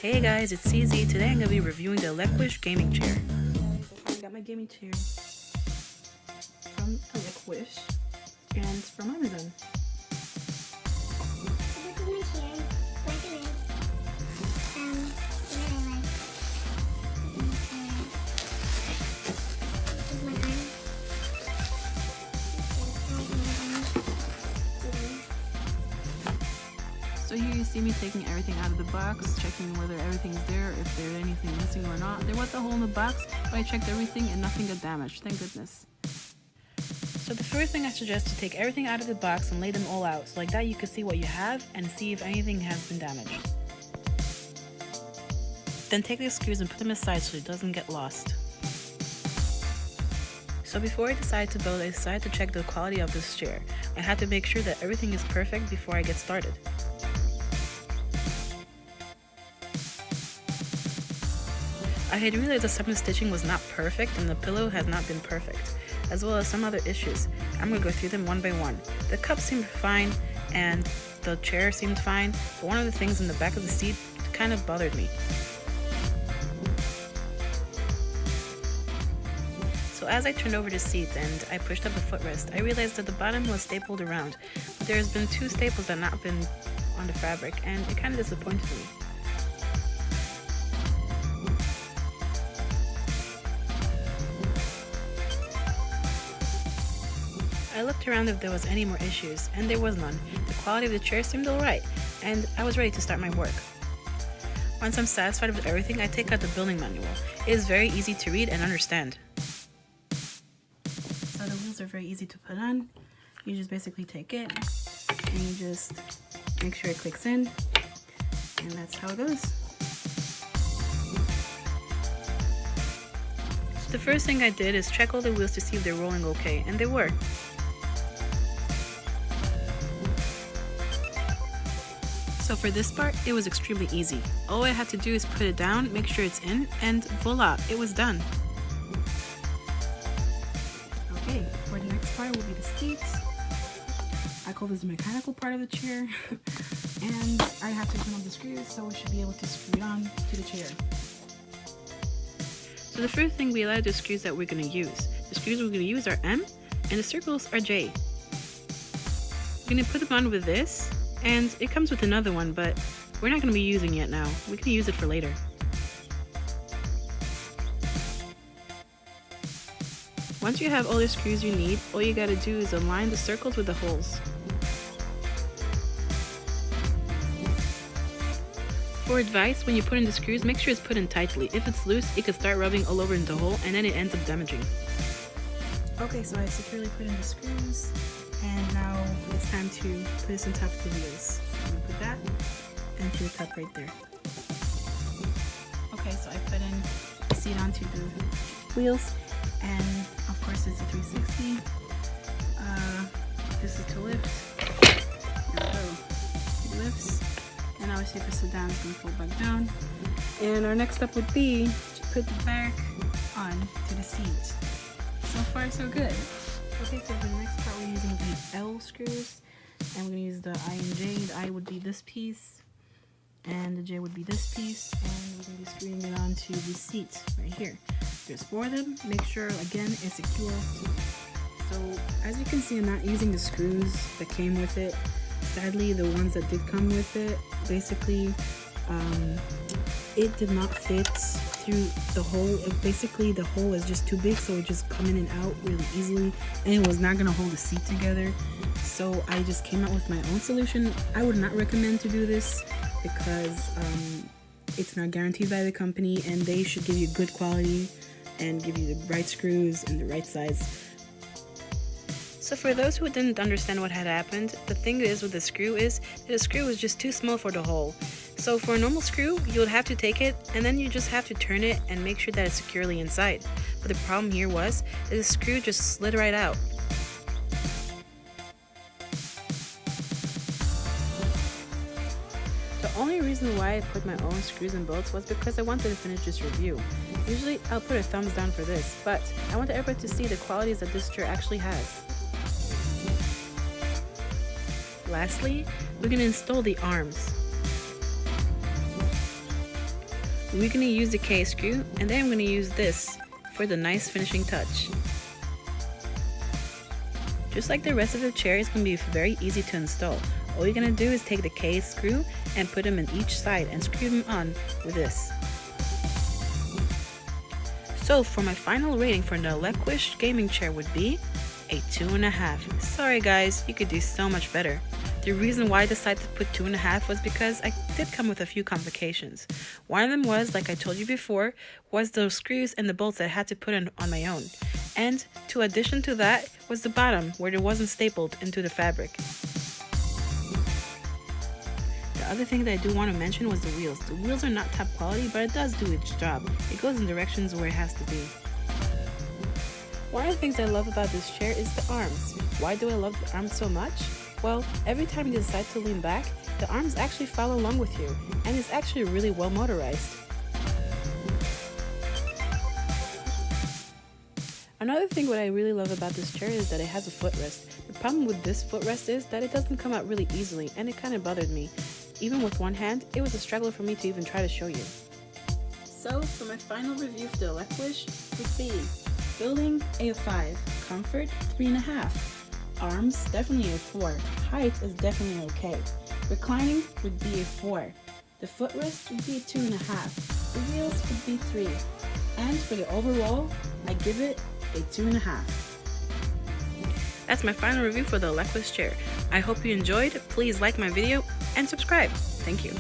Hey guys, it's CZ. Today I'm going to be reviewing the Elecwish gaming chair. Guys, I finally got my gaming chair from Elecwish, and it's from Amazon. So here you see me taking everything out of the box, checking whether everything's there, if there's anything missing or not. There was a hole in the box, but I checked everything and nothing got damaged, thank goodness. So the first thing I suggest is to take everything out of the box and lay them all out, so like that you can see what you have and see if anything has been damaged. Then take the screws and put them aside so it doesn't get lost. So before I decided to build, I decided to check the quality of this chair. I had to make sure that everything is perfect before I get started. I had realized that some of the stitching was not perfect and the pillow has not been perfect, as well as some other issues. I'm going to go through them one by one. The cup seemed fine and the chair seemed fine, but one of the things in the back of the seat kind of bothered me. So as I turned over the seat and I pushed up the footrest, I realized that the bottom was stapled around, but there's been two staples that have not been on the fabric, and it kind of disappointed me. I looked around if there was any more issues, and there was none. The quality of the chair seemed alright, and I was ready to start my work. Once I'm satisfied with everything, I take out the building manual. It is very easy to read and understand. So the wheels are very easy to put on. You just basically take it, and you just make sure it clicks in, and that's how it goes. So the first thing I did is check all the wheels to see if they're rolling okay, and they were. So for this part, it was extremely easy. All I had to do is put it down, make sure it's in, and voila, it was done. Okay, for the next part will be the seats. I call this the mechanical part of the chair. And I have to open up the screws, so we should be able to screw it on to the chair. So the first thing we added the screws that we're going to use. The screws we're going to use are M, and the circles are J. We're going to put them on with this. And it comes with another one, but we're not going to be using it now. We can use it for later. Once you have all the screws you need, all you gotta do is align the circles with the holes. For advice, when you put in the screws, make sure it's put in tightly. If it's loose, it could start rubbing all over in the hole and then it ends up damaging. Okay, so I securely put in the screws. And now it's time to put this on top of the wheels. I'm gonna put that and to the top right there. Okay, so I put in the seat onto the wheels, and of course it's a 360. This is to lift. There we go. It lifts, and obviously if I sit down, it's gonna fold back down. And our next step would be to put the back on to the seat. So far, so good. Okay, so for the next part, we're using the L screws, and we're going to use the I and J. The I would be this piece, and the J would be this piece, and we're going to be screwing it onto the seat right here. There's 4 of them. Make sure, again, it's secure. So, as you can see, I'm not using the screws that came with it. Sadly, the ones that did come with it, basically, it did not fit through the hole. Basically the hole is just too big, so it just come in and out really easily, and it was not going to hold the seat together. So I just came out with my own solution. I would not recommend to do this because it's not guaranteed by the company, and they should give you good quality and give you the right screws and the right size. So for those who didn't understand what had happened, the thing is with the screw is that the screw was just too small for the hole. So for a normal screw, you would have to take it and then you just have to turn it and make sure that it's securely inside. But the problem here was that the screw just slid right out. The only reason why I put my own screws and bolts was because I wanted to finish this review. Usually I'll put a thumbs down for this, but I want everyone to see the qualities that this chair actually has. Lastly, we're going to install the arms. We're going to use the K-screw, and then I'm going to use this for the nice finishing touch. Just like the rest of the chair, it's going to be very easy to install. All you're going to do is take the K-screw and put them in each side and screw them on with this. So for my final rating for the Elequish gaming chair would be a 2.5. Sorry guys, you could do so much better. The reason why I decided to put 2.5 was because I did come with a few complications. One of them was, like I told you before, was those screws and the bolts that I had to put in on my own. And to addition to that was the bottom where it wasn't stapled into the fabric. The other thing that I do want to mention was the wheels. The wheels are not top quality, but it does do its job. It goes in directions where it has to be. One of the things I love about this chair is the arms. Why do I love the arms so much? Well, every time you decide to lean back, the arms actually follow along with you, and it's actually really well motorized. Another thing what I really love about this chair is that it has a footrest. The problem with this footrest is that it doesn't come out really easily, and it kind of bothered me. Even with one hand, it was a struggle for me to even try to show you. So, for my final review for the Elequish would be building a 5, comfort 3.5, arms definitely a 4, height is definitely okay, reclining would be a 4, the footrest would be a 2.5, the wheels would be 3, and for the overall, I give it a 2.5. That's my final review for the Elequish chair. I hope you enjoyed. Please like my video and subscribe. Thank you.